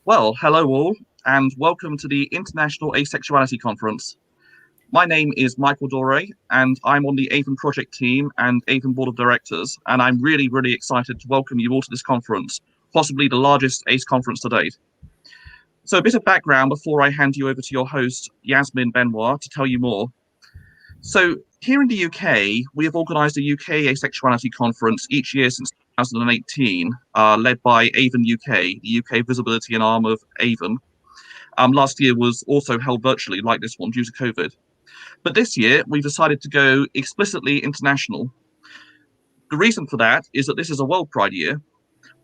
Well, hello all, and welcome to the International Asexuality Conference. My name is Michael Doré, and I'm on the Avon project team and Avon board of directors, and I'm really excited to welcome you all to this conference, possibly the largest ACE conference to date. So a bit of background before I hand you over to your host, Yasmin Benoit, to tell you more. So here in the UK, we have organised a UK Asexuality Conference each year since 2018, led by Avon UK, the UK visibility and arm of Avon. Last year was also held virtually like this one due to COVID. But this year, we've decided to go explicitly international. The reason for that is that this is a World Pride year.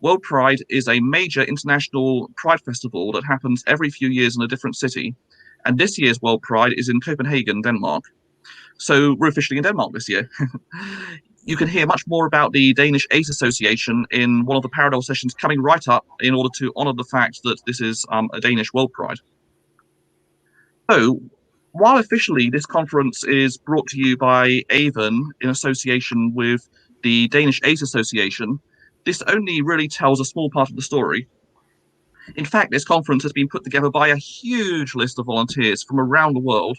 World Pride is a major international pride festival that happens every few years in a different city. And this year's World Pride is in Copenhagen, Denmark. So we're officially in Denmark this year. You can hear much more about the Danish ACE Association in one of the parallel sessions coming right up in order to honour the fact that this is a Danish World Pride. So, while officially this conference is brought to you by Avon in association with the Danish ACE Association, this only really tells a small part of the story. In fact, this conference has been put together by a huge list of volunteers from around the world,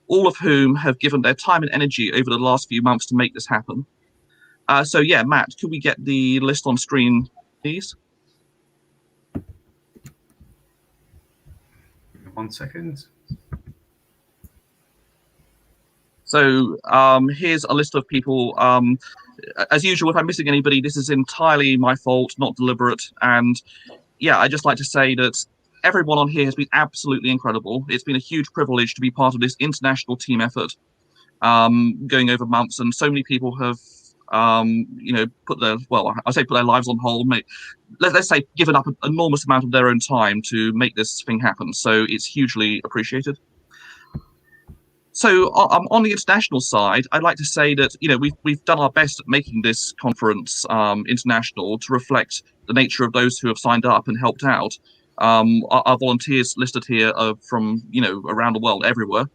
all of whom have given their time and energy over the last few months to make this happen. So yeah, Matt, could we get the list on screen, please? 1 second. So here's a list of people. As usual, if I'm missing anybody, this is entirely my fault, not deliberate. And yeah, I'd just like to say that everyone on here has been absolutely incredible. It's been a huge privilege to be part of this international team effort, going over months, and so many people have put their lives on hold. Let's say given up an enormous amount of their own time to make this thing happen. So it's hugely appreciated. So on the international side, I'd like to say that we've done our best at making this conference international to reflect the nature of those who have signed up and helped out. Our volunteers listed here are from around the world, everywhere.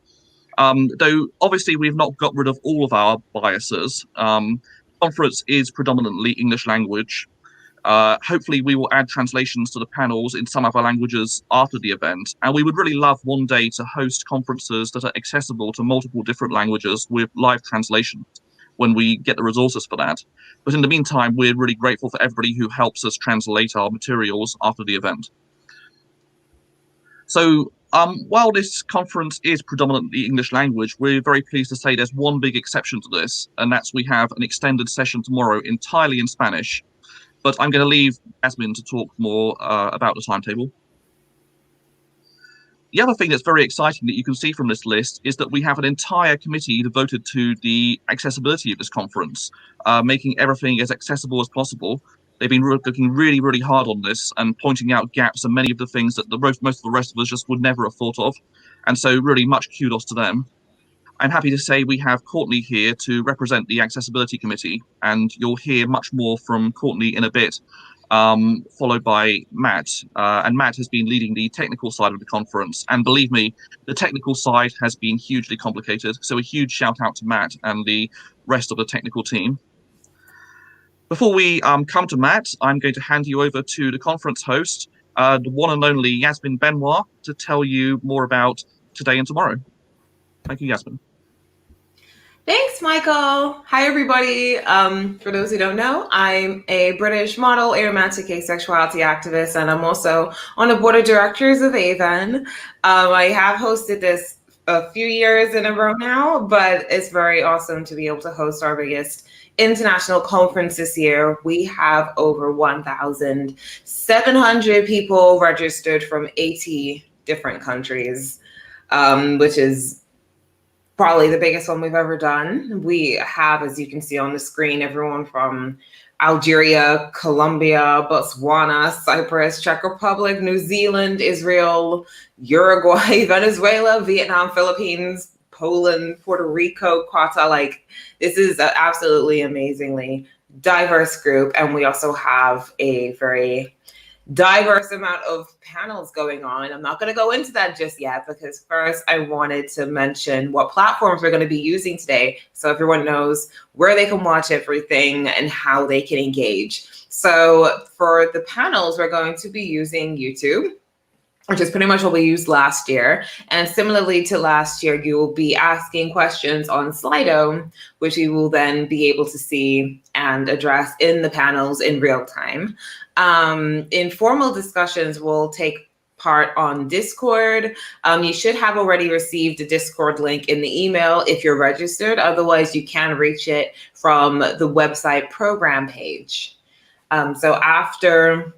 Though obviously we've not got rid of all of our biases. Conference is predominantly English language. Hopefully we will add translations to the panels in some other languages after the event, and we would really love one day to host conferences that are accessible to multiple different languages with live translations when we get the resources for that. But in the meantime, we're really grateful for everybody who helps us translate our materials after the event. So while this conference is predominantly English language, we're very pleased to say there's one big exception to this, and that's we have an extended session tomorrow entirely in Spanish. But I'm going to leave Yasmin to talk more about the timetable. The other thing that's very exciting that you can see from this list is that we have an entire committee devoted to the accessibility of this conference, making everything as accessible as possible. They've been looking really hard on this and pointing out gaps and many of the things that most of the rest of us just would never have thought of. And so really much kudos to them. I'm happy to say we have Courtney here to represent the Accessibility Committee, and you'll hear much more from Courtney in a bit, followed by Matt. And Matt has been leading the technical side of the conference, and believe me, the technical side has been hugely complicated. So a huge shout out to Matt and the rest of the technical team. Before we come to Matt, I'm going to hand you over to the conference host, the one and only Yasmin Benoit, to tell you more about today and tomorrow. Thank you, Yasmin. Thanks, Michael. Hi, everybody. For those who don't know, I'm a British model, aromantic asexuality activist, and I'm also on the board of directors of Avon. I have hosted this a few years in a row now, but it's very awesome to be able to host our biggest international conference this year. We have over 1,700 people registered from 80 different countries, which is probably the biggest one we've ever done. We have, as you can see on the screen, everyone from Algeria, Colombia, Botswana, Cyprus, Czech Republic, New Zealand, Israel, Uruguay, Venezuela, Vietnam, Philippines, Poland, Puerto Rico, Qatar. Like, this is an absolutely amazingly diverse group. And we also have a very diverse amount of panels going on. I'm not going to go into that just yet, because first I wanted to mention what platforms we're going to be using today, so everyone knows where they can watch everything and how they can engage. So for the panels, we're going to be using YouTube. which is pretty much what we used last year. And similarly to last year, you will be asking questions on SliDo, which you will then be able to see and address in the panels in real time. Informal discussions will take part on Discord. You should have already received a Discord link in the email if you're registered. Otherwise, you can reach it from the website program page. So after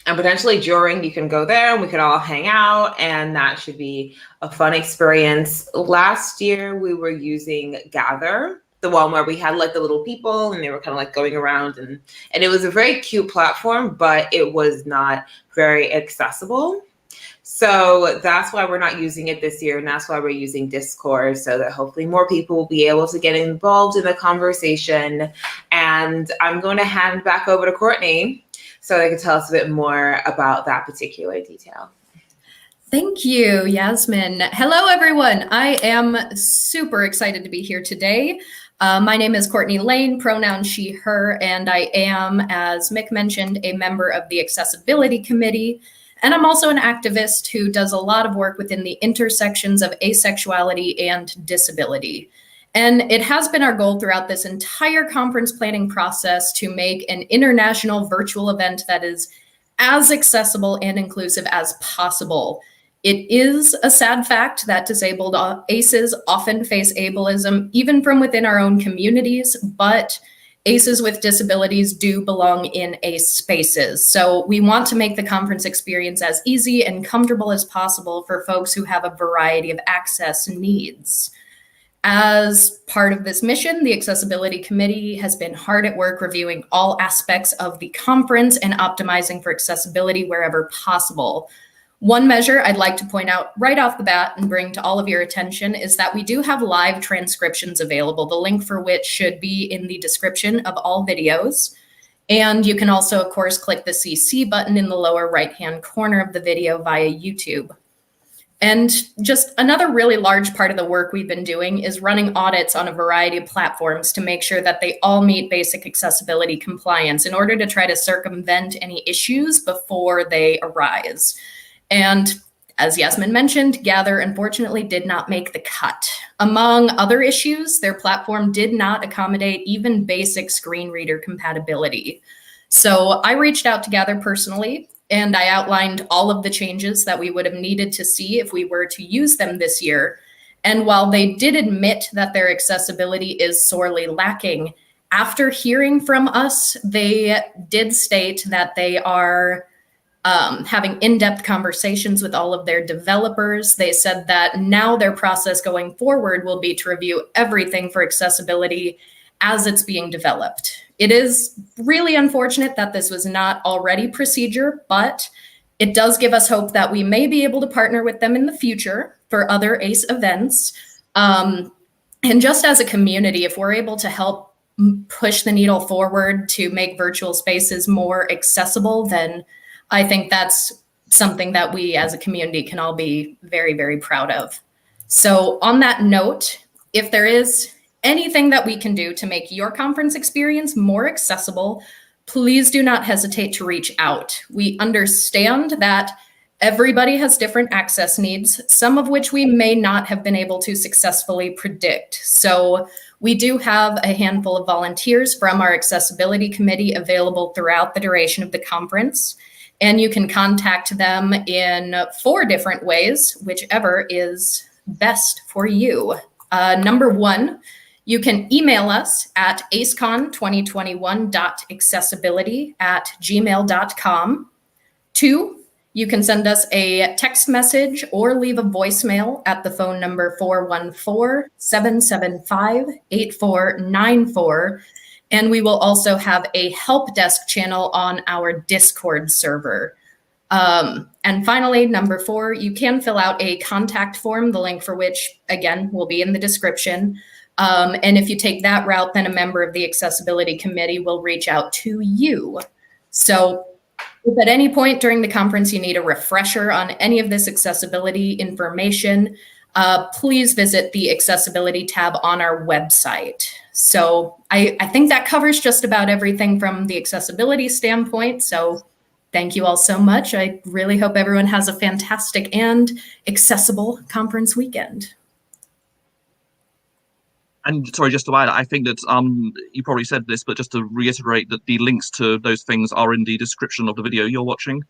and potentially during, you can go there and we could all hang out, and that should be a fun experience. Last year, we were using Gather, the one where we had like the little people and they were kind of like going around, and it was a very cute platform, but it was not very accessible. So that's why we're not using it this year, and that's why we're using Discord, so that hopefully more people will be able to get involved in the conversation. And I'm going to hand back over to Courtney so they can tell us a bit more about that particular detail. Thank you, Yasmin. Hello, everyone. I am super excited to be here today. My name is Courtney Lane, pronoun she, her, and I am, as Mick mentioned, a member of the Accessibility Committee. And I'm also an activist who does a lot of work within the intersections of asexuality and disability. And it has been our goal throughout this entire conference planning process to make an international virtual event that is as accessible and inclusive as possible. It is a sad fact that disabled ACEs often face ableism, even from within our own communities, but ACEs with disabilities do belong in ACE spaces. So we want to make the conference experience as easy and comfortable as possible for folks who have a variety of access needs. As part of this mission, the Accessibility Committee has been hard at work reviewing all aspects of the conference and optimizing for accessibility wherever possible. One measure I'd like to point out right off the bat and bring to all of your attention is that we do have live transcriptions available, the link for which should be in the description of all videos. And you can also, of course, click the CC button in the lower right-hand corner of the video via YouTube. And just another really large part of the work we've been doing is running audits on a variety of platforms to make sure that they all meet basic accessibility compliance in order to try to circumvent any issues before they arise. And as Yasmin mentioned, Gather unfortunately did not make the cut. Among other issues, their platform did not accommodate even basic screen reader compatibility. So I reached out to Gather personally, and I outlined all of the changes that we would have needed to see if we were to use them this year. And while they did admit that their accessibility is sorely lacking, after hearing from us, they did state that they are having in-depth conversations with all of their developers. They said that now their process going forward will be to review everything for accessibility as it's being developed. It is really unfortunate that this was not already procedure, but it does give us hope that we may be able to partner with them in the future for other ACE events. And just as a community, if we're able to help push the needle forward to make virtual spaces more accessible, then I think that's something that we as a community can all be very, very proud of. So on that note, if there is anything that we can do to make your conference experience more accessible, please do not hesitate to reach out. We understand that everybody has different access needs, some of which we may not have been able to successfully predict. So we do have a handful of volunteers from our Accessibility Committee available throughout the duration of the conference. And you can contact them in 4 different ways, whichever is best for you. Number 1, you can email us at acecon2021.accessibility@gmail.com. 2, you can send us a text message or leave a voicemail at the phone number 414-775-8494. And we will also have a help desk channel on our Discord server. And finally, number 4, you can fill out a contact form, the link for which, again, will be in the description. And if you take that route, then a member of the Accessibility Committee will reach out to you. So if at any point during the conference you need a refresher on any of this accessibility information, please visit the accessibility tab on our website. So I think that covers just about everything from the accessibility standpoint. So Thank you all so much. I really hope everyone has a fantastic and accessible conference weekend. And sorry, just to add, I think that you probably said this, but just to reiterate that the links to those things are in the description of the video you're watching.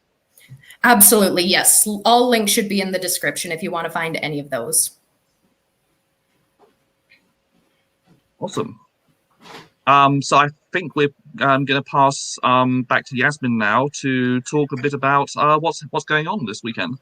Absolutely, yes. All links should be in the description if you want to find any of those. Awesome. So I think we're going to pass back to Yasmin now to talk a bit about what's going on this weekend.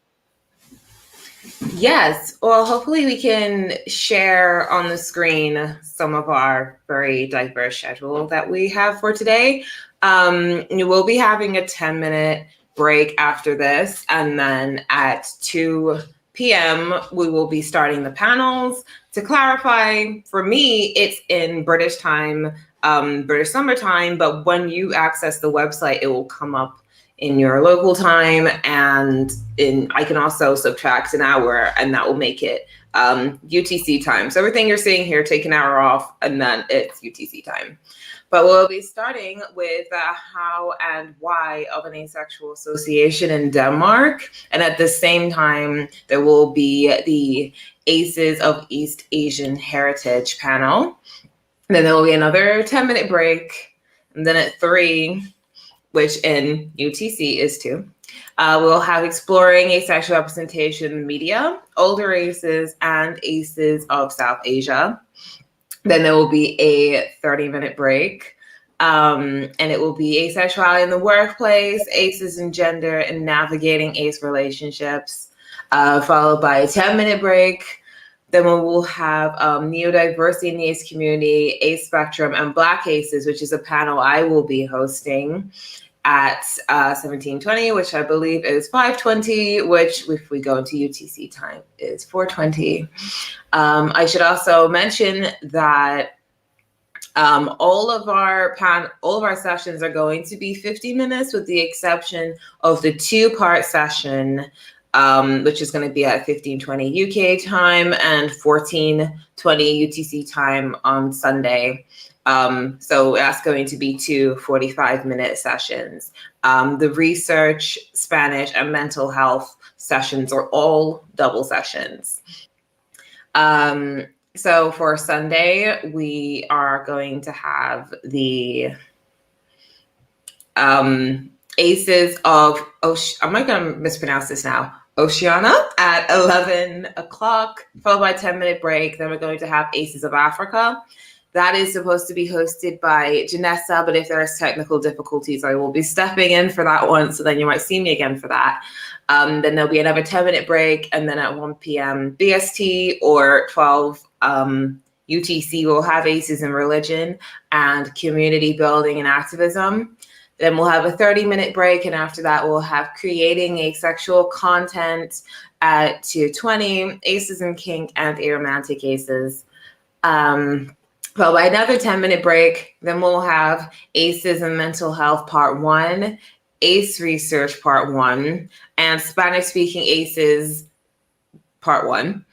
Yes, well, hopefully we can share on the screen some of our very diverse schedule that we have for today. We'll be having a 10-minute break after this, and then at 2 p.m. we will be starting the panels. To clarify, for me, it's in British time, British summer time, but when you access the website, it will come up in your local time, and I can also subtract an hour, and that will make it UTC time. So everything you're seeing here, take an hour off, and then it's UTC time. But we'll be starting with how and why of an asexual association in Denmark. And at the same time, there will be the ACEs of East Asian Heritage panel. And then there will be another 10-minute break. And then at 3, which in UTC is 2, we'll have exploring asexual representation media, older ACEs, and ACEs of South Asia. Then there will be a 30-minute break, and it will be asexuality in the workplace, ACEs and gender, and navigating ACE relationships, followed by a 10-minute break. Then we will have neurodiversity in the ACE community, ACE spectrum, and Black ACEs, which is a panel I will be hosting at 17:20, which I believe is 5:20, which if we go into UTC time is 4:20. I should also mention that all of our sessions are going to be 50 minutes, with the exception of the 2-part session, which is going to be at 15:20 UK time and 14:20 UTC time on Sunday. So that's going to be 2 45-minute sessions. The research, Spanish, and mental health sessions are all double sessions. So for Sunday, we are going to have the ACEs of, am I going to mispronounce this now? Oceania at 11 o'clock, followed by a 10-minute break. Then we're going to have ACEs of Africa. That is supposed to be hosted by Janessa, but if there's technical difficulties, I will be stepping in for that one. So then you might see me again for that. Then there'll be another 10-minute break. And then at 1 p.m. BST or 12 UTC, we'll have ACEs in religion and community building and activism. Then we'll have a 30-minute break. And after that, we'll have creating asexual content at 2:20, ACEs and kink, and aromantic ACEs. Well, by another 10-minute break, then we'll have ACEs and mental health part 1, ACE research part 1, and Spanish-speaking ACEs part 1,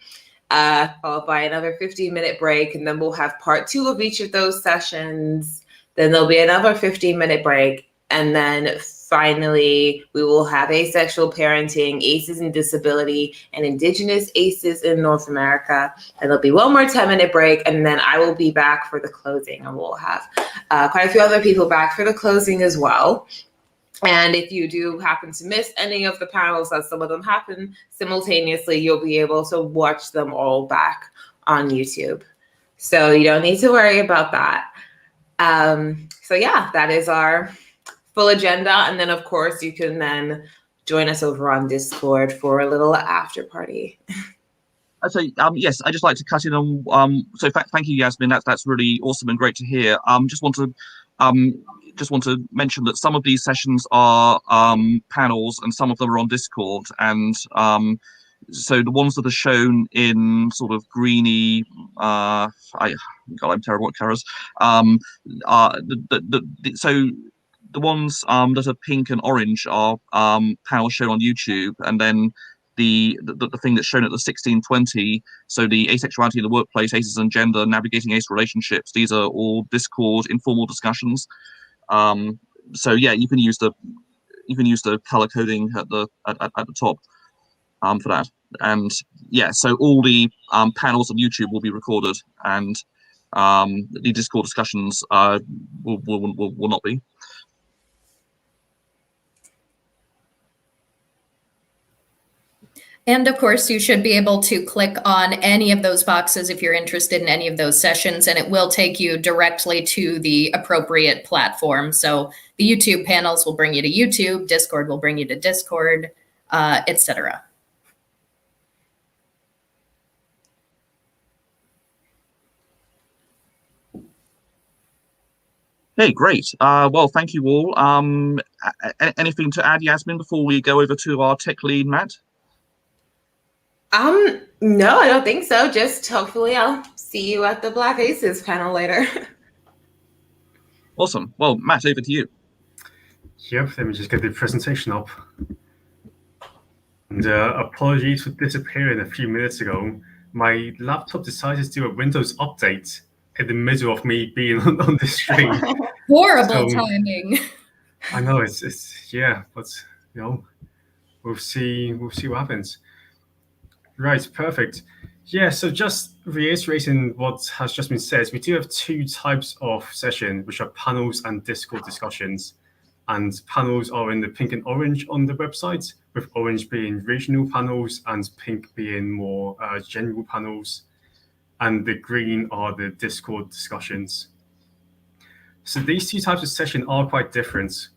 followed by another 15-minute break, and then we'll have part 2 of each of those sessions. Then there'll be another 15-minute break, and then finally, we will have asexual parenting, ACEs and disability, and Indigenous ACEs in North America. And there'll be one more 10-minute break, and then I will be back for the closing. And we'll have quite a few other people back for the closing as well. And if you do happen to miss any of the panels, as some of them happen simultaneously, you'll be able to watch them all back on YouTube. So you don't need to worry about that. So yeah, that is our full agenda. And then of course you can then join us over on Discord for a little after party. So yes, I just like to cut in on so thank you, Yasmin. That's really awesome and great to hear. Just want to mention that some of these sessions are panels and some of them are on Discord, and so the ones that are shown in sort of greeny, God, I'm terrible at colours. So the ones that are pink and orange are panels shown on YouTube, and then the thing that's shown at the 16:20, so the asexuality in the workplace, ACEs and gender, navigating ACE relationships, these are all Discord informal discussions. So yeah, you can use you can use the color coding at the top for that. And yeah, so all the panels on YouTube will be recorded, and the Discord discussions will not be. And of course, you should be able to click on any of those boxes if you're interested in any of those sessions, and it will take you directly to the appropriate platform. So the YouTube panels will bring you to YouTube, Discord will bring you to Discord, etc. Hey, great. Well, thank you all. Anything to add, Yasmin, before we go over to our tech lead, Matt? No, I don't think so. Just hopefully I'll see you at the Black Aces panel later. Awesome. Well, Matt, over to you. Yep, let me just get the presentation up. And apologies for disappearing a few minutes ago. My laptop decided to do a Windows update in the middle of me being on the screen. Horrible timing. I know it's yeah, but you know, we'll see what happens. Right, perfect. Yeah, so just reiterating what has just been said, we do have two types of session, which are panels and Discord discussions. And panels are in the pink and orange on the website, with orange being regional panels and pink being more general panels. And the green are the Discord discussions. So these two types of session are quite different.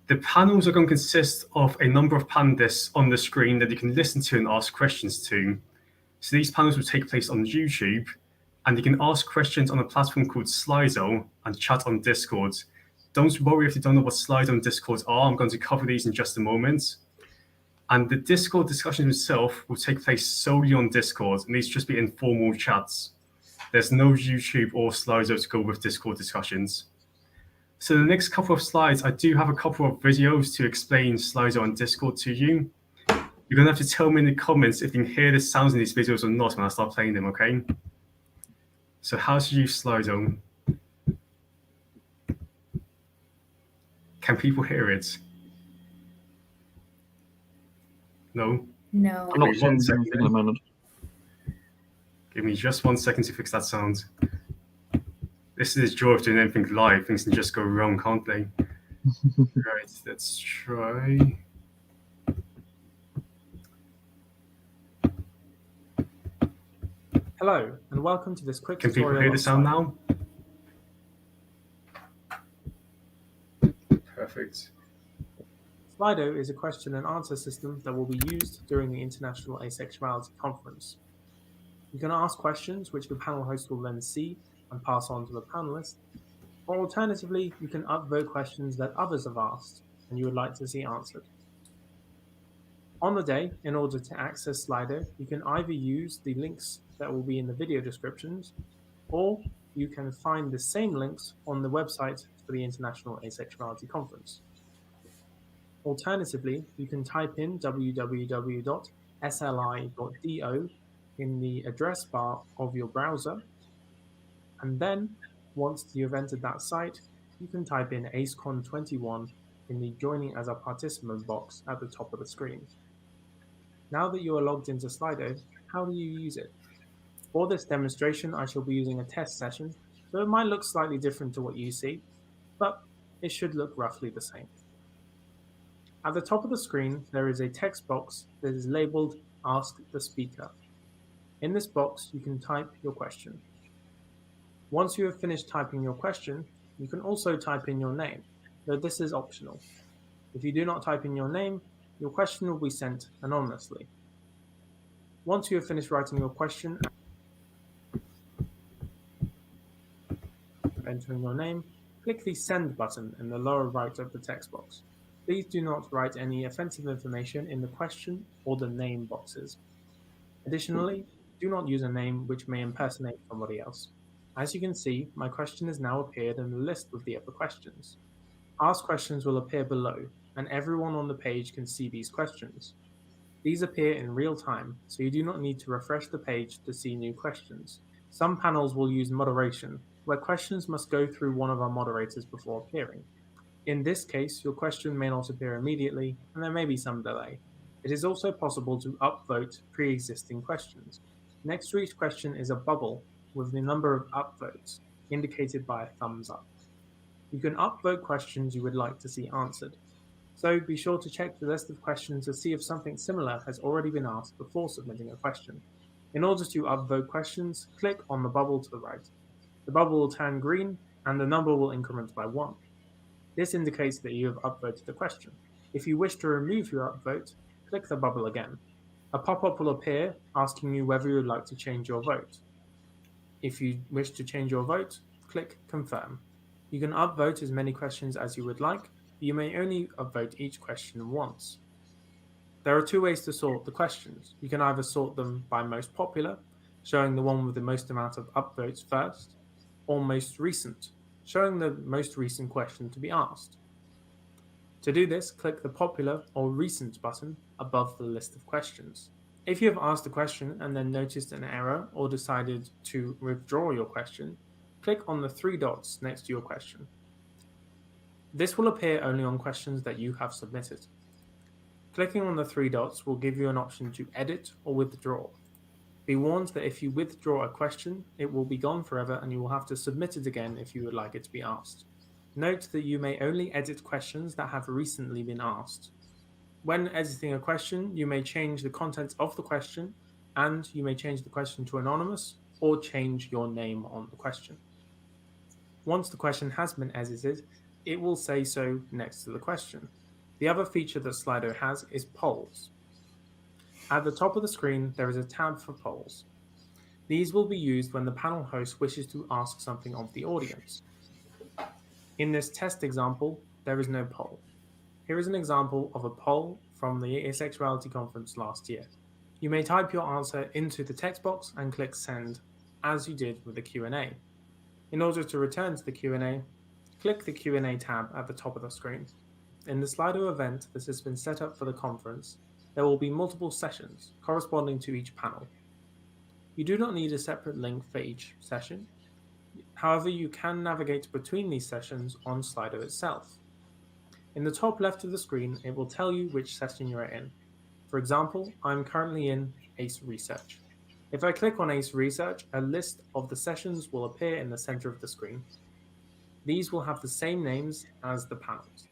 The panels are going to consist of a number of panelists on the screen that you can listen to and ask questions to. So these panels will take place on YouTube, and you can ask questions on a platform called SliDo and chat on Discord. Don't worry if you don't know what SliDo and Discord are. I'm going to cover these in just a moment. And the Discord discussion itself will take place solely on Discord, and these just be informal chats. There's no YouTube or SliDo to go with Discord discussions. So the next couple of slides, I do have a couple of videos to explain SliDo and Discord to you. You're going to have to tell me in the comments if you can hear the sounds in these videos or not when I start playing them, okay? So how to use SliDo. Can people hear it? No? No. I'm not seeing anything at the moment. Give me just 1 second to fix that sound. This is the joy of doing anything live. Things can just go wrong, can't they? Right, let's try. Hello, and welcome to this quick Can tutorial. people hear the sound now? Perfect. SliDo is a question and answer system that will be used during the International Asexuality Conference. You can ask questions which the panel host will then see and pass on to the panelists, or alternatively, you can upvote questions that others have asked and you would like to see answered. On the day, in order to access SliDo, you can either use the links that will be in the video descriptions, or you can find the same links on the website for the International Asexuality Conference. Alternatively, you can type in www.sli.do in the address bar of your browser, and then, once you've entered that site, you can type in AceCon21 in the Joining as a Participant box at the top of the screen. Now that you are logged into SliDo, how do you use it? For this demonstration, I shall be using a test session, so it might look slightly different to what you see, but it should look roughly the same. At the top of the screen, there is a text box that is labeled Ask the Speaker. In this box, you can type your question. Once you have finished typing your question, you can also type in your name, though this is optional. If you do not type in your name, your question will be sent anonymously. Once you have finished writing your question and entering your name, click the Send button in the lower right of the text box. Please do not write any offensive information in the question or the name boxes. Additionally, do not use a name which may impersonate somebody else. As you can see, my question has now appeared in the list with the other questions. Ask questions will appear below, and everyone on the page can see these questions. These appear in real time, so you do not need to refresh the page to see new questions. Some panels will use moderation, where questions must go through one of our moderators before appearing. In this case, your question may not appear immediately, and there may be some delay. It is also possible to upvote pre-existing questions. Next to each question is a bubble with the number of upvotes, indicated by a thumbs up. You can upvote questions you would like to see answered. So be sure to check the list of questions to see if something similar has already been asked before submitting a question. In order to upvote questions, click on the bubble to the right. The bubble will turn green and the number will increment by 1. This indicates that you have upvoted the question. If you wish to remove your upvote, click the bubble again. A pop-up will appear asking you whether you would like to change your vote. If you wish to change your vote, click Confirm. You can upvote as many questions as you would like, but you may only upvote each question once. There are 2 ways to sort the questions. You can either sort them by most popular, showing the one with the most amount of upvotes first, or most recent, showing the most recent question to be asked. To do this, click the popular or recent button above the list of questions. If you have asked a question and then noticed an error or decided to withdraw your question, click on the 3 dots next to your question. This will appear only on questions that you have submitted. Clicking on the 3 dots will give you an option to edit or withdraw. Be warned that if you withdraw a question, it will be gone forever and you will have to submit it again if you would like it to be asked. Note that you may only edit questions that have recently been asked. When editing a question, you may change the contents of the question, and you may change the question to anonymous or change your name on the question. Once the question has been edited, it will say so next to the question. The other feature that SliDo has is polls. At the top of the screen, there is a tab for polls. These will be used when the panel host wishes to ask something of the audience. In this test example, there is no poll. Here is an example of a poll from the Asexuality conference last year. You may type your answer into the text box and click Send, as you did with the Q&A. In order to return to the Q&A, click the Q&A tab at the top of the screen. In the SliDo event that has been set up for the conference, there will be multiple sessions corresponding to each panel. You do not need a separate link for each session. However, you can navigate between these sessions on SliDo itself. In the top left of the screen, it will tell you which session you are in. For example, I'm currently in ACE Research. If I click on ACE Research, a list of the sessions will appear in the center of the screen. These will have the same names as the panels.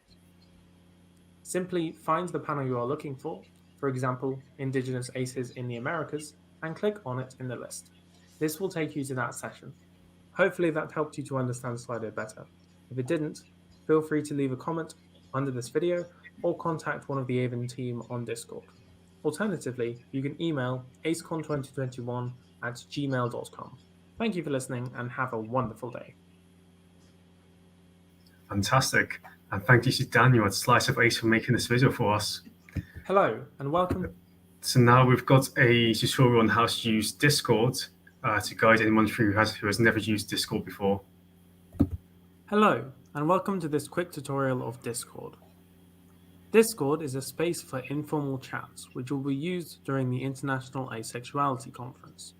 Simply find the panel you are looking for example, Indigenous ACEs in the Americas, and click on it in the list. This will take you to that session. Hopefully that helped you to understand SliDo better. If it didn't, feel free to leave a comment under this video or contact one of the Avon team on Discord. Alternatively, you can email acecon2021@gmail.com. Thank you for listening and have a wonderful day. Fantastic. And thank you to Daniel at Slice of Ace for making this video for us. Hello and welcome. So now we've got a tutorial on how to use Discord to guide anyone through who has never used Discord before. Hello and welcome to this quick tutorial of Discord. Discord is a space for informal chats which will be used during the International Asexuality Conference.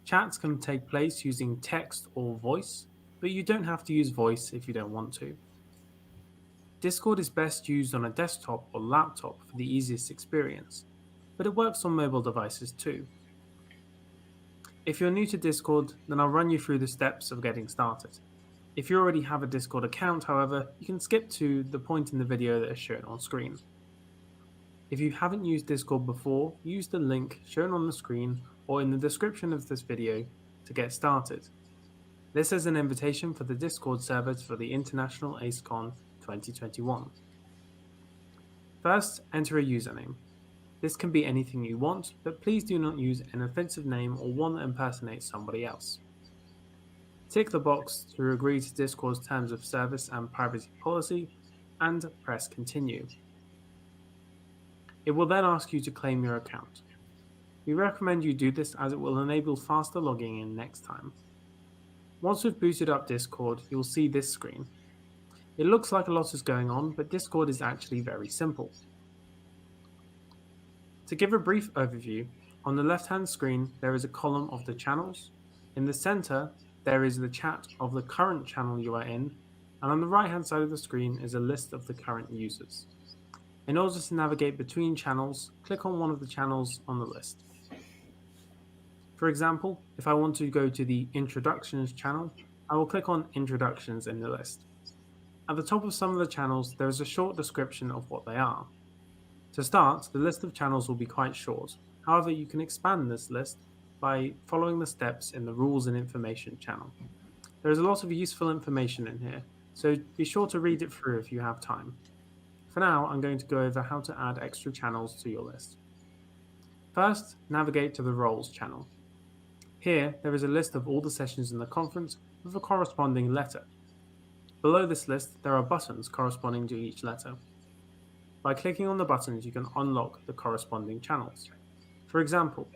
Chats can take place using text or voice, but you don't have to use voice if you don't want to. Discord is best used on a desktop or laptop for the easiest experience, but it works on mobile devices too. If you're new to Discord, then I'll run you through the steps of getting started. If you already have a Discord account, however, you can skip to the point in the video that is shown on screen. If you haven't used Discord before, use the link shown on the screen or in the description of this video to get started. This is an invitation for the Discord servers for the International AceCon 2021. First, enter a username. This can be anything you want, but please do not use an offensive name or one that impersonates somebody else. Tick the box to agree to Discord's terms of service and privacy policy, and press continue. It will then ask you to claim your account. We recommend you do this as it will enable faster logging in next time. Once we've booted up Discord, you'll see this screen. It looks like a lot is going on, but Discord is actually very simple. To give a brief overview, on the left-hand screen there is a column of the channels. In the center, there is the chat of the current channel you are in, and on the right-hand side of the screen is a list of the current users. In order to navigate between channels, click on one of the channels on the list. For example, if I want to go to the Introductions channel, I will click on Introductions in the list. At the top of some of the channels, there is a short description of what they are. To start, the list of channels will be quite short. However, you can expand this list by following the steps in the Rules and Information channel. There is a lot of useful information in here, so be sure to read it through if you have time. For now, I'm going to go over how to add extra channels to your list. First, navigate to the Roles channel. Here, there is a list of all the sessions in the conference with a corresponding letter. Below this list, there are buttons corresponding to each letter. By clicking on the buttons, you can unlock the corresponding channels. For example,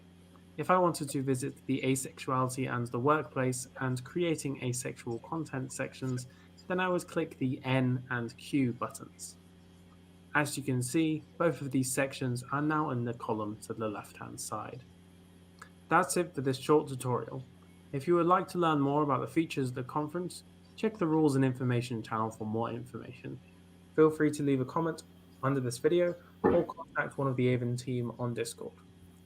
if I wanted to visit the Asexuality and the Workplace and creating asexual content sections, then I would click the N and Q buttons. As you can see, both of these sections are now in the column to the left-hand side. That's it for this short tutorial. If you would like to learn more about the features of the conference, check the Rules and Information channel for more information. Feel free to leave a comment under this video or contact one of the Avon team on Discord.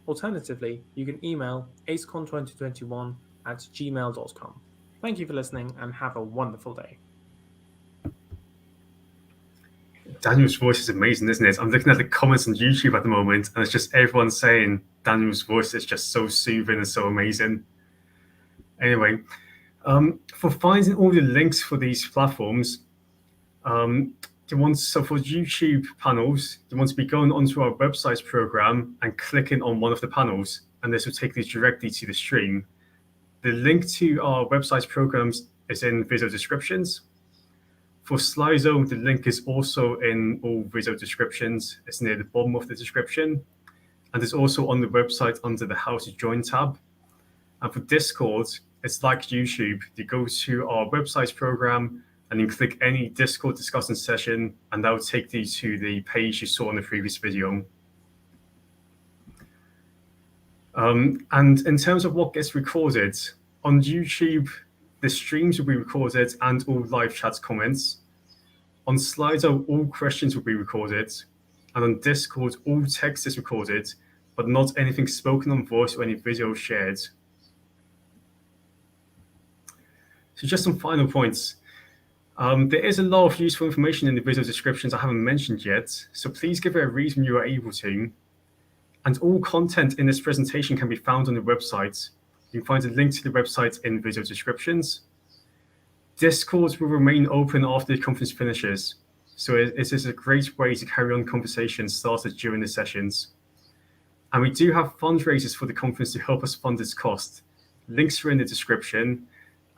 Alternatively, you can email acecon2021@gmail.com. Thank you for listening and have a wonderful day. Daniel's voice is amazing, isn't it? I'm looking at the comments on YouTube at the moment, and it's just everyone saying Daniel's voice is just so soothing and so amazing. Anyway, for finding all the links for these platforms, so for YouTube panels, you want to be going onto our websites program and clicking on one of the panels, and this will take you directly to the stream. The link to our websites programs is in video descriptions. For SliDo, the link is also in all video descriptions. It's near the bottom of the description. And it's also on the website under the How to Join tab. And for Discord, it's like YouTube. You go to our websites program and you click any Discord discussion session, and that will take you to the page you saw in the previous video. And in terms of what gets recorded, on YouTube, the streams will be recorded and all live chat comments. On SliDo, all questions will be recorded. And on Discord, all text is recorded, but not anything spoken on voice or any video shared. So just some final points. There is a lot of useful information in the video descriptions I haven't mentioned yet, so please give it a read when you are able to. And all content in this presentation can be found on the website. You can find a link to the website in video descriptions. Discord will remain open after the conference finishes, so it is a great way to carry on conversations started during the sessions. And we do have fundraisers for the conference to help us fund its cost. Links are in the description.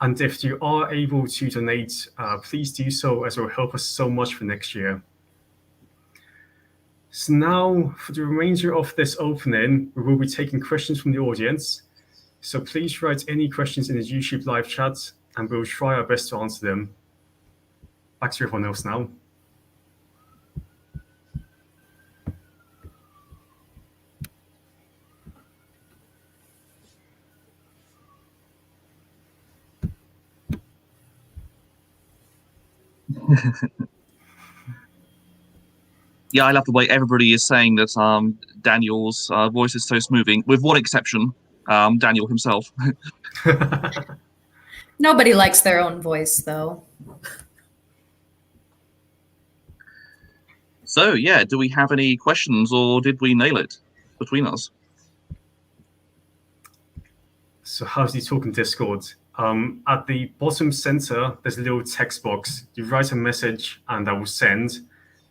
And if you are able to donate, please do so, as it will help us so much for next year. So now, for the remainder of this opening, we will be taking questions from the audience. So please write any questions in the YouTube live chat, and we'll try our best to answer them. Back to everyone else now. Yeah, I love the way everybody is saying that Daniel's voice is so smoothing, with one exception, Daniel himself. Nobody likes their own voice, though. So, yeah, do we have any questions, or did we nail it between us? So how's he talking Discord? At the bottom center, there's a little text box. You write a message and that will send.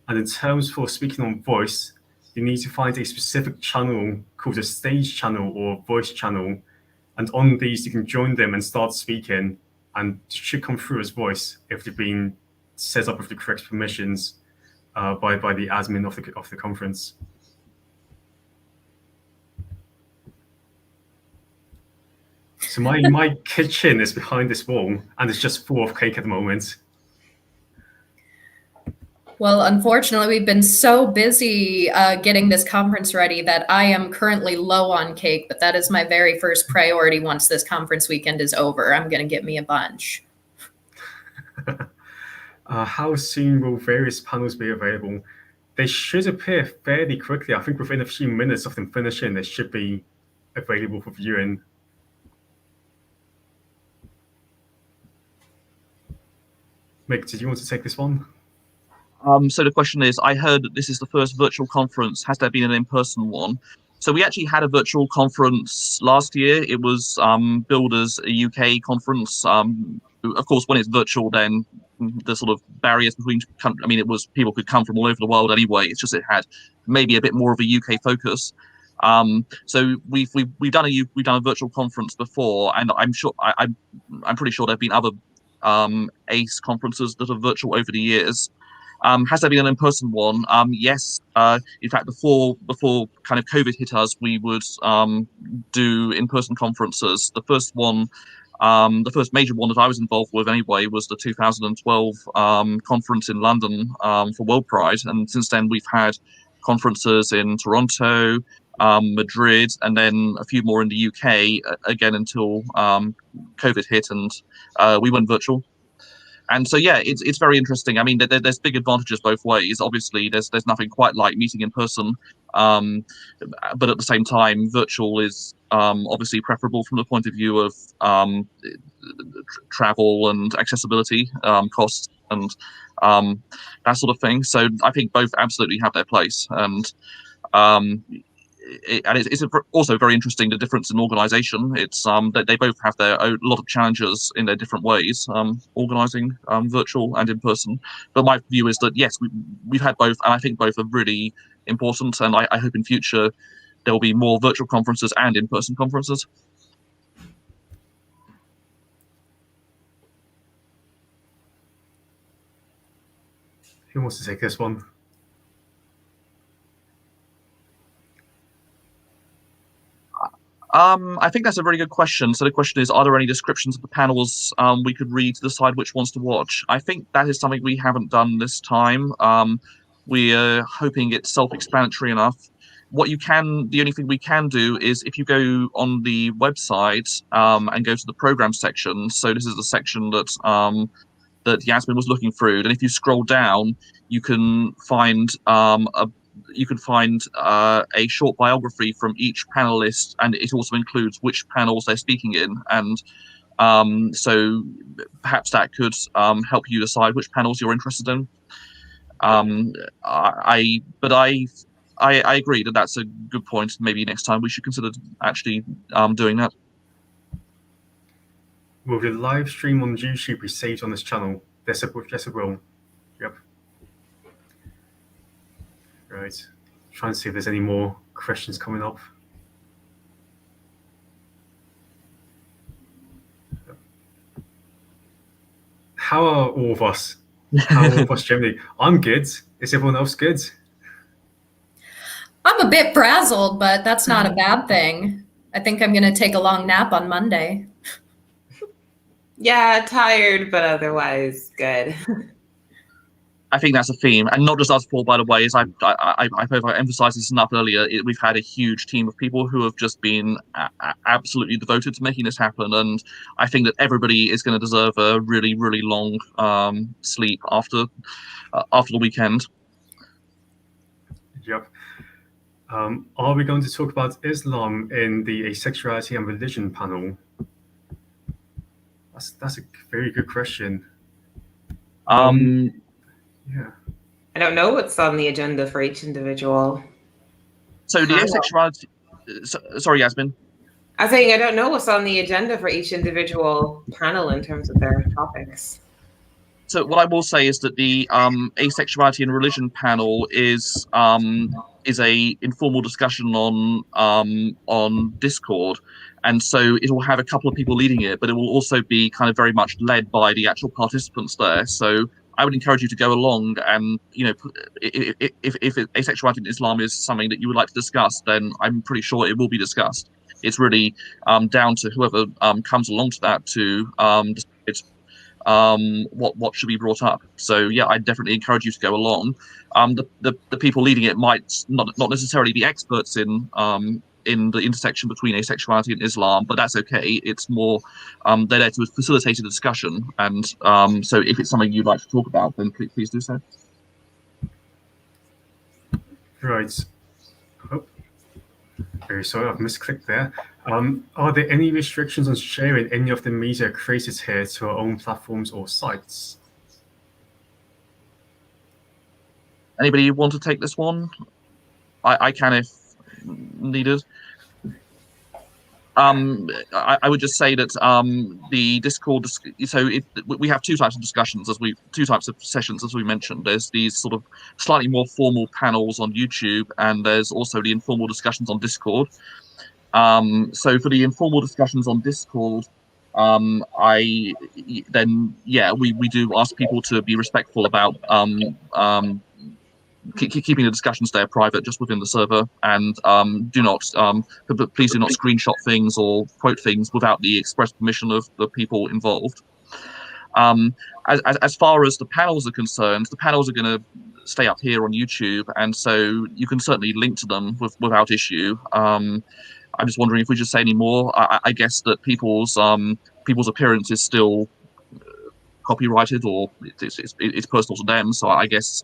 And in terms for speaking on voice, you need to find a specific channel called a stage channel or voice channel. And on these, you can join them and start speaking, and it should come through as voice if they've been set up with the correct permissions by the admin of the conference. So my kitchen is behind this wall, and it's just full of cake at the moment. Well, unfortunately, we've been so busy getting this conference ready that I am currently low on cake, but that is my very first priority once this conference weekend is over. I'm going to get me a bunch. How soon will various panels be available? They should appear fairly quickly. I think within a few minutes of them finishing, they should be available for viewing. Mick, did you want to take this one? So the question is, I heard that this is the first virtual conference. Has there been an in-person one? So we actually had a virtual conference last year. It was Builders UK conference. Of course, when it's virtual, then the sort of barriers between, it was people could come from all over the world anyway. It's just it had maybe a bit more of a UK focus. So we've done a virtual conference before, and I'm pretty sure there've been other ACE conferences that are virtual over the years. Has there been an in-person one? Yes. In fact, before kind of COVID hit us, we would do in-person conferences. The first one, the first major one that I was involved with anyway, was the 2012 conference in London for World Pride, and since then we've had conferences in Toronto, Madrid, and then a few more in the UK again until COVID hit and we went virtual. And so, yeah, it's very interesting. I mean, there's big advantages both ways. Obviously, there's nothing quite like meeting in person, but at the same time, virtual is obviously preferable from the point of view of travel and accessibility, costs, and that sort of thing. So I think both absolutely have their place, and it's also very interesting, the difference in organization. It's that they both have their own lot of challenges in their different ways, organizing virtual and in person. But my view is that yes, we've had both, and I think both are really important, and I hope in future there will be more virtual conferences and in-person conferences. Who wants to take this one? I think that's a very good question. So the question is, are there any descriptions of the panels we could read to decide which ones to watch? I think that is something we haven't done this time. We're hoping it's self-explanatory enough. The only thing we can do is if you go on the website and go to the program section. So this is the section that Yasmin was looking through. And if you scroll down, you can find a short biography from each panelist, and it also includes which panels they're speaking in. And so perhaps that could help you decide which panels you're interested in. I agree that that's a good point. Maybe next time we should consider actually doing that. Will the live stream on YouTube be saved on this channel? Yes, it will. Yep. Right. Trying to see if there's any more questions coming up. How are all of us? How are all of us generally? I'm good. Is everyone else good? I'm a bit frazzled, but that's not a bad thing. I think I'm going to take a long nap on Monday. Yeah, tired, but otherwise good. I think that's a theme, and not just us four, by the way. As I emphasized this enough earlier, we've had a huge team of people who have just been absolutely devoted to making this happen, and I think that everybody is going to deserve a really, really long sleep after the weekend. Yep. Are we going to talk about Islam in the Asexuality and Religion panel? That's a very good question. Yeah. I don't know what's on the agenda for each individual. So the asexuality. Sorry, Yasmin. I was saying I don't know what's on the agenda for each individual panel in terms of their topics. So what I will say is that the Asexuality and Religion panel is a informal discussion on Discord, and so it will have a couple of people leading it, but it will also be kind of very much led by the actual participants there. So I would encourage you to go along, and if asexuality in Islam is something that you would like to discuss, then I'm pretty sure it will be discussed. It's really down to whoever comes along to that to decide what should be brought up. So yeah, I definitely encourage you to go along. The people leading it might not necessarily be experts in in the intersection between asexuality and Islam, but that's okay. It's more they're there to facilitate a discussion, and so if it's something you'd like to talk about, then please do so. Right. Oh, very sorry, I've misclicked there. Are there any restrictions on sharing any of the media created here to our own platforms or sites? Anybody want to take this one? I can if needed. I would just say that the Discord. So we have two types of discussions, two types of sessions, as we mentioned. There's these sort of slightly more formal panels on YouTube, and there's also the informal discussions on Discord. So for the informal discussions on Discord, we do ask people to be respectful about keeping the discussions there private, just within the server, and please do not screenshot things or quote things without the express permission of the people involved. As far as the panels are concerned, the panels are going to stay up here on YouTube, and so you can certainly link to them without issue. I'm just wondering if we should say any more. I guess that people's appearance is still copyrighted, or it's personal to them. So I guess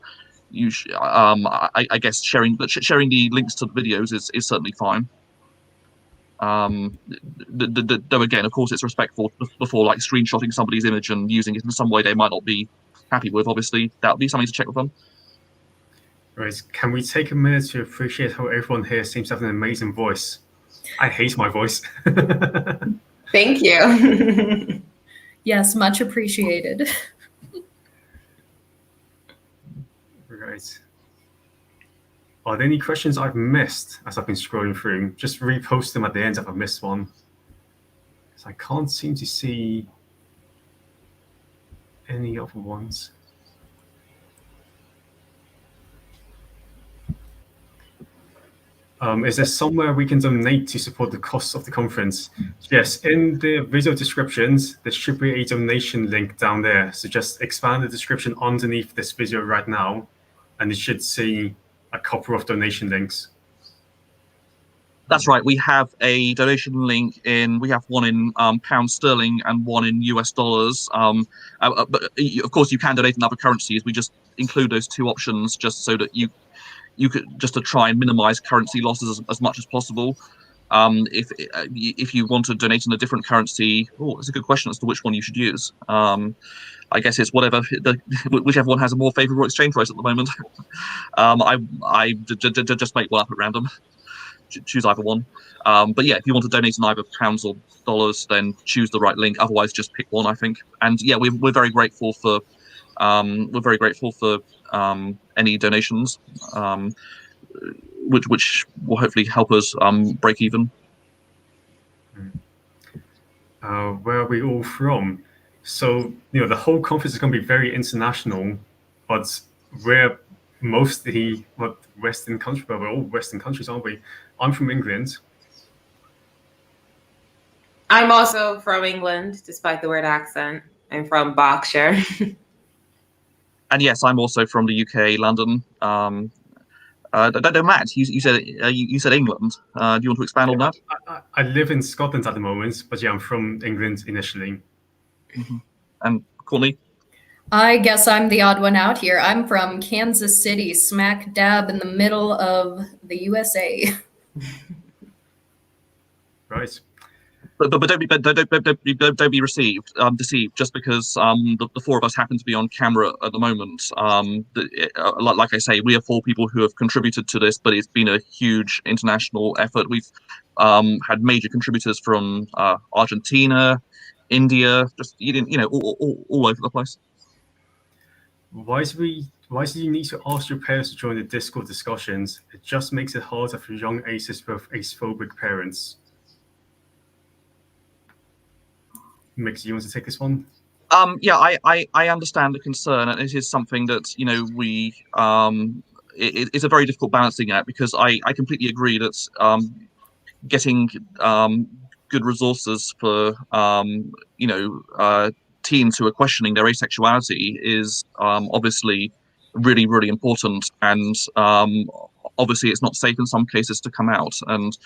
I guess sharing the links to the videos is certainly fine. Though again, of course, it's respectful before like screenshotting somebody's image and using it in some way they might not be happy with. Obviously, that would be something to check with them. Right. Can we take a minute to appreciate how everyone here seems to have an amazing voice? I hate my voice. Thank you. Yes, much appreciated. Right. Are there any questions I've missed as I've been scrolling through? Just repost them at the end if I've missed one. So I can't seem to see any other ones. Is there somewhere we can donate to support the costs of the conference? Yes, in the video descriptions, there should be a donation link down there. So just expand the description underneath this video right now, and you should see a couple of donation links. That's right. We have a donation link we have one in pounds sterling and one in US dollars. But of course, you can donate in other currencies. We just include those two options just so that you could just to try and minimize currency losses as much as possible. If you want to donate in a different currency, it's a good question as to which one you should use. I guess it's whichever one has a more favorable exchange rate at the moment. I just make one up at random. Choose either one. But yeah, if you want to donate in either pounds or dollars, then choose the right link. Otherwise, just pick one, I think. And yeah, we're very grateful for any donations, which will hopefully help us break even. Where are we all from? So the whole conference is going to be very international, but we're mostly Western countries. But we're all Western countries, aren't we? I'm from England. I'm also from England, despite the weird accent. I'm from Berkshire. And yes, I'm also from the UK, London. Matt, you said England. Do you want to expand on that? I live in Scotland at the moment, but yeah, I'm from England initially. Mm-hmm. And Courtney? I guess I'm the odd one out here. I'm from Kansas City, smack dab in the middle of the USA. Right. But don't be deceived just because the four of us happen to be on camera at the moment. Like I say, we are four people who have contributed to this, but it's been a huge international effort. We've had major contributors from Argentina, India, just all over the place. Why do you need to ask your parents to join the Discord discussions? It just makes it harder for young aces with acephobic parents. Mick, do you want to take this one? Yeah, I understand the concern, and it is something that it's a very difficult balancing act, because I completely agree that getting good resources for teens who are questioning their asexuality is obviously really, really important, and obviously it's not safe in some cases to come out, and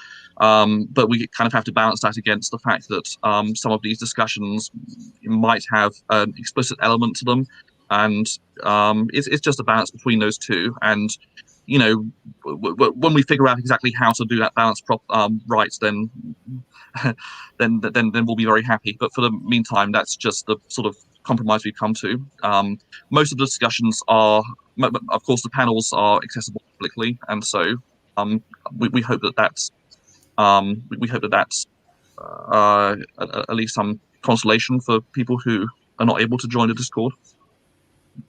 but we kind of have to balance that against the fact that some of these discussions might have an explicit element to them, and it's just a balance between those two. And when we figure out exactly how to do that balance right, then then we'll be very happy. But for the meantime, that's just the sort of compromise we've come to. Most of the discussions are, of course, the panels are accessible publicly, and so we hope that that's at least some consolation for people who are not able to join the Discord.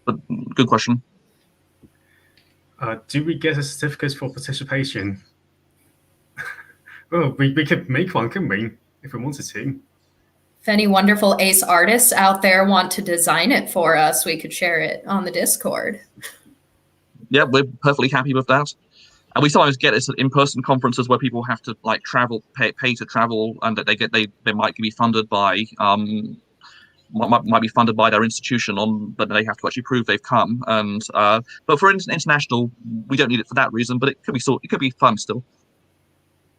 But good question. Do we get a certificate for participation? Well, we could make one, couldn't we, if we wanted to? If any wonderful ace artists out there want to design it for us, we could share it on the Discord. Yeah, we're perfectly happy with that. And we sometimes get this at in-person conferences where people have to like travel, pay to travel, and that they might be funded by might be funded by their institution but they have to actually prove they've come. And but for international, we don't need it for that reason. But it could be fun still.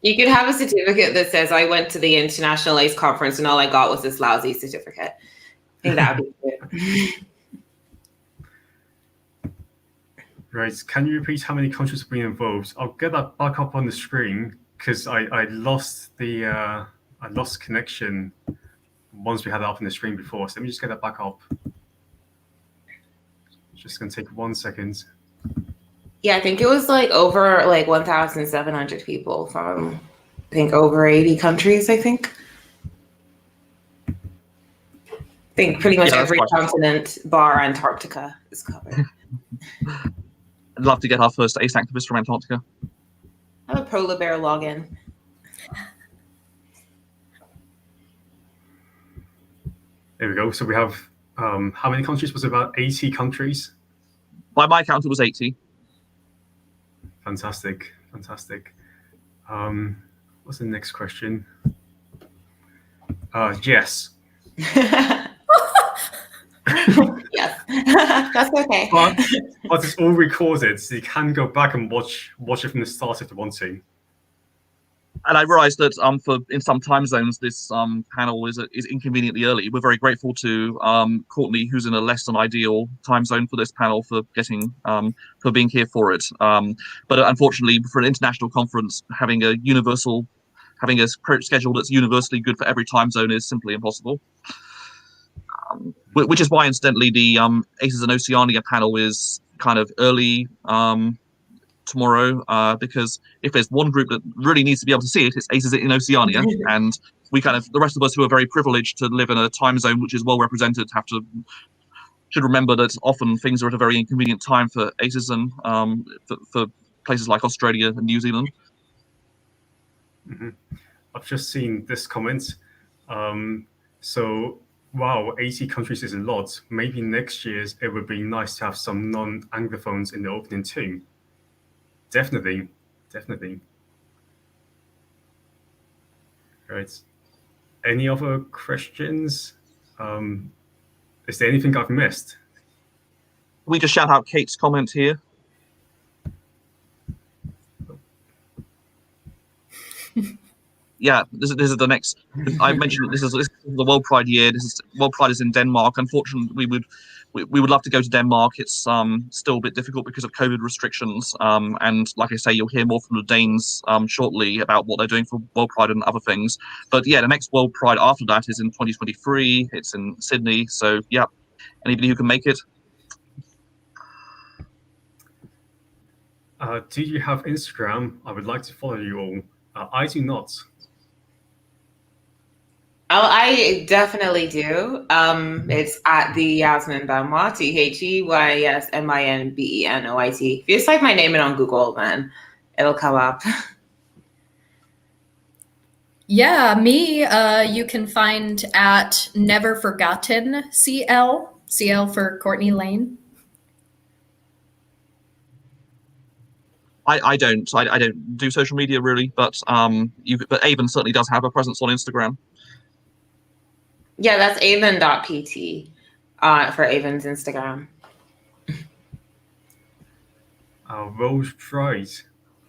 You could have a certificate that says, I went to the International ACE conference and all I got was this lousy certificate. I think that would be good. Right. Can you repeat how many countries have been involved? I'll get that back up on the screen because I lost connection once we had it up on the screen before. So let me just get that back up. Just going to take 1 second. Yeah, I think it was like over 1,700 people from, I think, over 80 countries, I think. I think pretty much every continent bar Antarctica is covered. I'd love to get our first ace activist from Antarctica. I have a polar bear login. There we go. So we have, how many countries? Was it about 80 countries? By my count, it was 80. Fantastic. What's the next question? Yes. Yes, that's okay. But it's all recorded, so you can go back and watch it from the start if you want to. And I realised that in some time zones this panel is inconveniently early. We're very grateful to Courtney, who's in a less than ideal time zone for this panel, for being here for it. But unfortunately, for an international conference, having a schedule that's universally good for every time zone is simply impossible. Which is why, incidentally, the Aces and Oceania panel is kind of early tomorrow, because if there's one group that really needs to be able to see it, it's Aces in Oceania, and the rest of us who are very privileged to live in a time zone which is well represented should remember that often things are at a very inconvenient time for Aces and for places like Australia and New Zealand. Mm-hmm. I've just seen this comment. So, wow, 80 countries is a lot. Maybe next year it would be nice to have some non-Anglophones in the opening too. Definitely. Right. Any other questions? Is there anything I've missed? We just shout out Kate's comment here. Yeah, this is the next. I mentioned that this is the World Pride year. World Pride is in Denmark. Unfortunately, we would love to go to Denmark. It's still a bit difficult because of COVID restrictions. And like I say, you'll hear more from the Danes shortly about what they're doing for World Pride and other things. But yeah, the next World Pride after that is in 2023. It's in Sydney. So yeah, anybody who can make it. Do you have Instagram? I would like to follow you all. I do not. Oh, I definitely do. It's at the Yasmin Benoit, THEYSMINBENOIT. If you just type my name in on Google, then it'll come up. Yeah, me, you can find at Never Forgotten CL for Courtney Lane. I don't do social media really, but but Avon certainly does have a presence on Instagram. Yeah, that's avon.pt for Avon's Instagram. World Pride.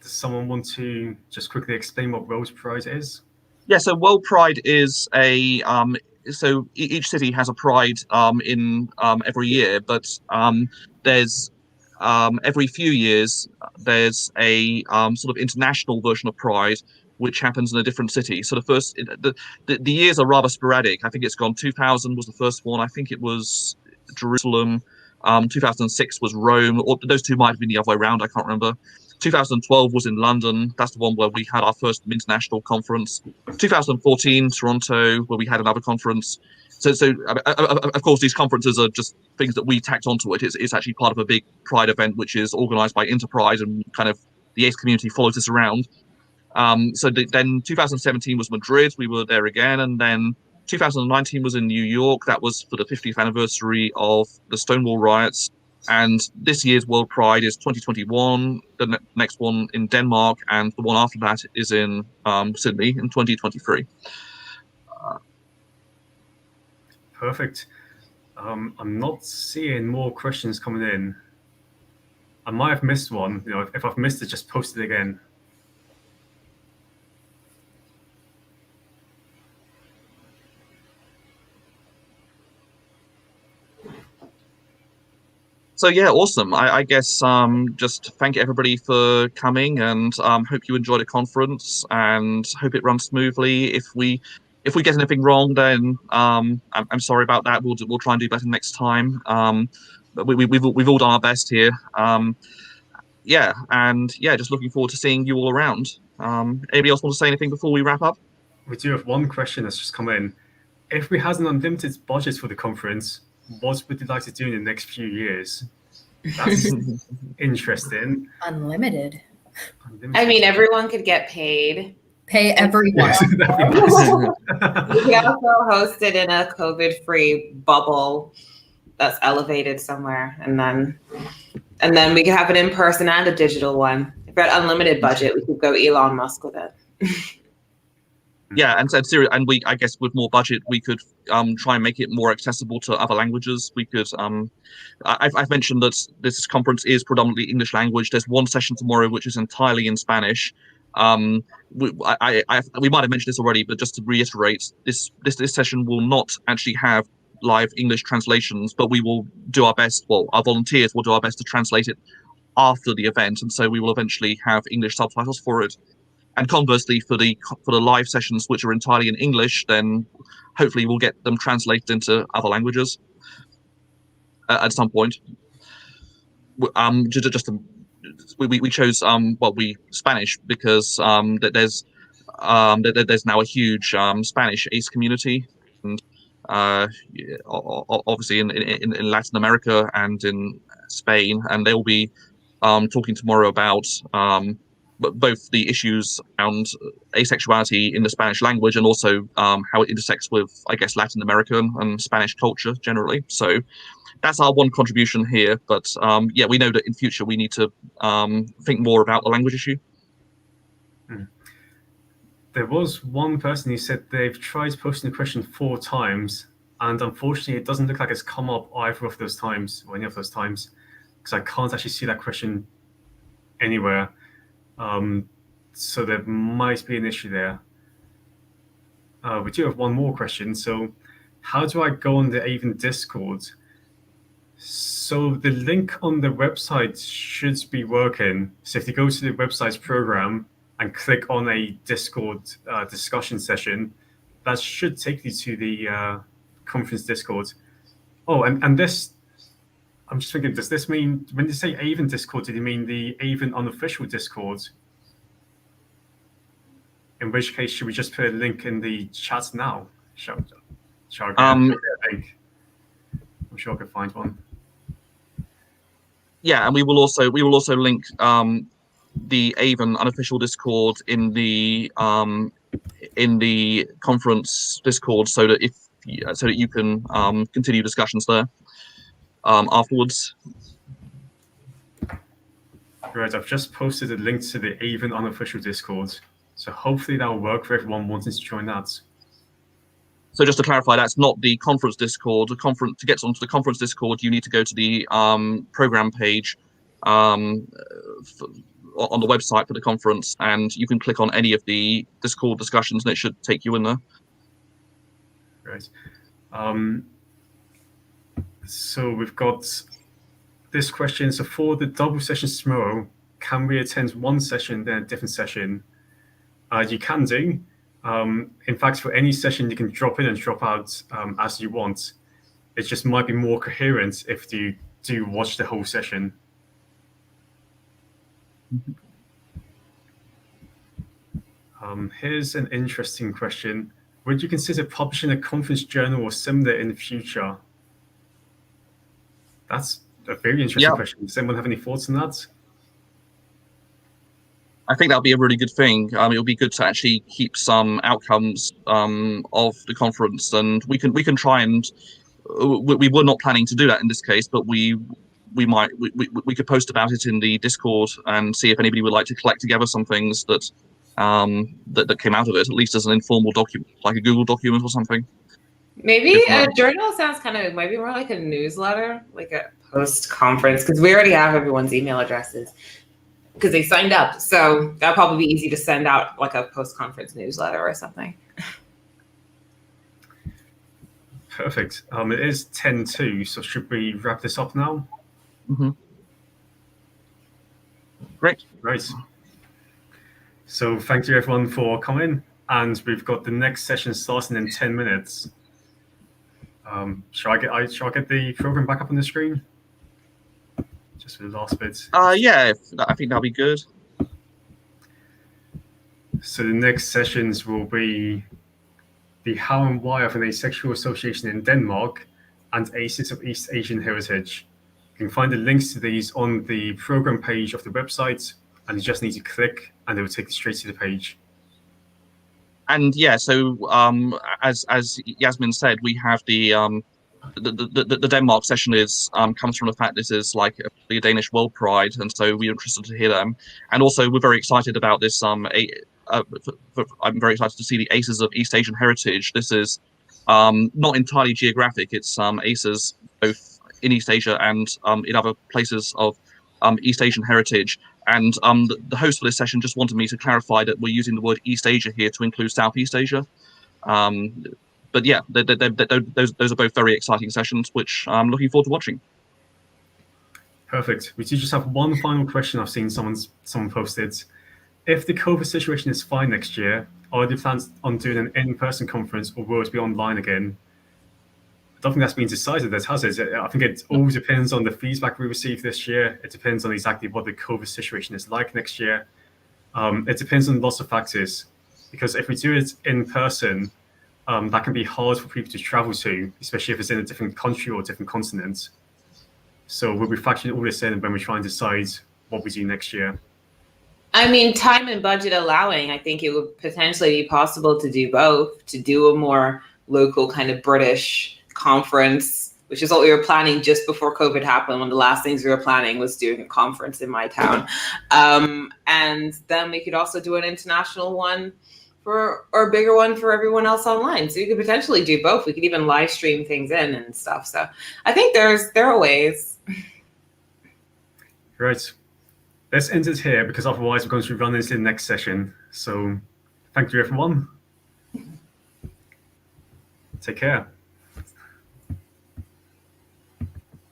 does someone want to just quickly explain what World Pride is? Yeah, so World Pride is a each city has a pride in every year, but there's every few years there's a sort of international version of Pride which happens in a different city. So the years are rather sporadic. I think it's gone 2000 was the first one. I think it was Jerusalem. 2006 was Rome, or those two might have been the other way around. I can't remember. 2012 was in London. That's the one where we had our first international conference. 2014, Toronto, where we had another conference. So of course, these conferences are just things that we tacked onto it. It's actually part of a big Pride event, which is organized by Enterprise, and kind of the ACE community follows us around. Then 2017 was Madrid. We were there again, and then 2019 was in New York. That was for the 50th anniversary of the Stonewall riots. And this year's World Pride is 2021. The next one in Denmark, and the one after that is in Sydney in 2023. Perfect. I'm not seeing more questions coming in. I might have missed one. If I've missed it, just post it again. So yeah, awesome. I guess just thank everybody for coming, and hope you enjoyed the conference, and hope it runs smoothly. If we get anything wrong, then I'm sorry about that. We'll try and do better next time. But we've all done our best here. Just looking forward to seeing you all around. Anybody else want to say anything before we wrap up? We do have one question that's just come in. If we had an unlimited budget for the conference, what would you like to do in the next few years? That's interesting. Unlimited. I mean, everyone could get paid. Pay everyone. Yes, that'd be nice. We also host it in a COVID-free bubble that's elevated somewhere, and then we could have it in person and a digital one. If we had unlimited budget, we could go Elon Musk with it. Yeah, and I guess with more budget, we could try and make it more accessible to other languages. We could. I've mentioned that this conference is predominantly English language. There's one session tomorrow which is entirely in Spanish. We might have mentioned this already, but just to reiterate, this session will not actually have live English translations, but we will do our best. Well, our volunteers will do our best to translate it after the event, and so we will eventually have English subtitles for it. And conversely, for the live sessions which are entirely in English, then hopefully we'll get them translated into other languages at some point. We chose Spanish because there's now a huge Spanish ACE community, and obviously in Latin America and in Spain, and they'll be talking tomorrow about both the issues around asexuality in the Spanish language, and also how it intersects with, I guess, Latin American and Spanish culture generally. So that's our one contribution here. But we know that in future we need to think more about the language issue. There was one person who said they've tried posting the question 4 times, and unfortunately it doesn't look like it's come up either of those times, or any of those times, because I can't actually see that question anywhere. So there might be an issue there. We do have one more question. So how do I go on the AVEN Discord? So the link on the website should be working. So if you go to the website's program and click on a Discord discussion session, that should take you to the conference Discord. Oh, and this, I'm just thinking, does this mean, when you say AVEN Discord, did you mean the AVEN unofficial Discord? In which case, should we just put a link in the chat now? Shall I get a link? I'm sure I could find one. Yeah, and we will also link the AVEN unofficial Discord in the conference Discord, so that you can continue discussions there afterwards. Right, I've just posted a link to the AVEN unofficial Discord, so hopefully that will work for everyone wanting to join that. So just to clarify, that's not the conference Discord. To get onto the conference Discord, you need to go to the program page, on the website for the conference, and you can click on any of the Discord discussions, and it should take you in there. Right. So we've got this question. So for the double sessions tomorrow, can we attend one session, then a different session? You can do. In fact, for any session, you can drop in and drop out as you want. It just might be more coherent if you do watch the whole session. Here's an interesting question. Would you consider publishing a conference journal or similar in the future? That's a very interesting question. Does anyone have any thoughts on that? I think that'll be a really good thing. It'll be good to actually keep some outcomes of the conference, and we can try and we were not planning to do that in this case, but we could post about it in the Discord and see if anybody would like to collect together some things that that came out of it, at least as an informal document, like a Google document or something. Maybe a journal sounds kind of maybe more like a newsletter, like a post-conference, because we already have everyone's email addresses because they signed up. So that'll probably be easy to send out like a post-conference newsletter or something. Perfect. It is 10:02, so should we wrap this up now? Mm-hmm. Great. Right. So thank you everyone for coming, and we've got the next session starting in 10 minutes. Shall I get the program back up on the screen? Just for the last bit. Yeah, I think that'll be good. So the next sessions will be the how and why of an asexual association in Denmark and ACES of East Asian Heritage. You can find the links to these on the program page of the website, and you just need to click and it will take you straight to the page. And yeah, so as Yasmin said, we have the Denmark session is comes from the fact this is like a Danish World Pride, and so we're interested to hear them. And also we're very excited about this. I'm very excited to see the ACES of East Asian Heritage. This is not entirely geographic. It's ACES both in East Asia and in other places of East Asian heritage. And the host for this session just wanted me to clarify that we're using the word East Asia here to include Southeast Asia. But yeah, those are both very exciting sessions, which I'm looking forward to watching. Perfect. We do just have one final question I've seen someone posted. If the COVID situation is fine next year, are there plans on doing an in-person conference, or will it be online again? I don't think that's been decided yet, has it? I think it all depends on the feedback we receive this year. It depends on exactly what the COVID situation is like next year. It depends on lots of factors, because if we do it in person, that can be hard for people to travel to, especially if it's in a different country or different continent. So we'll be factoring all this in when we try and decide what we do next year. I mean, time and budget allowing, I think it would potentially be possible to do both, to do a more local kind of British conference, which is what we were planning just before COVID happened. One of the last things we were planning was doing a conference in my town. And then we could also do an international one or a bigger one for everyone else online. So you could potentially do both. We could even live stream things in and stuff. So I think there are ways. Right. Let's end it here, because otherwise we're going to run into the next session. So thank you, everyone. Take care.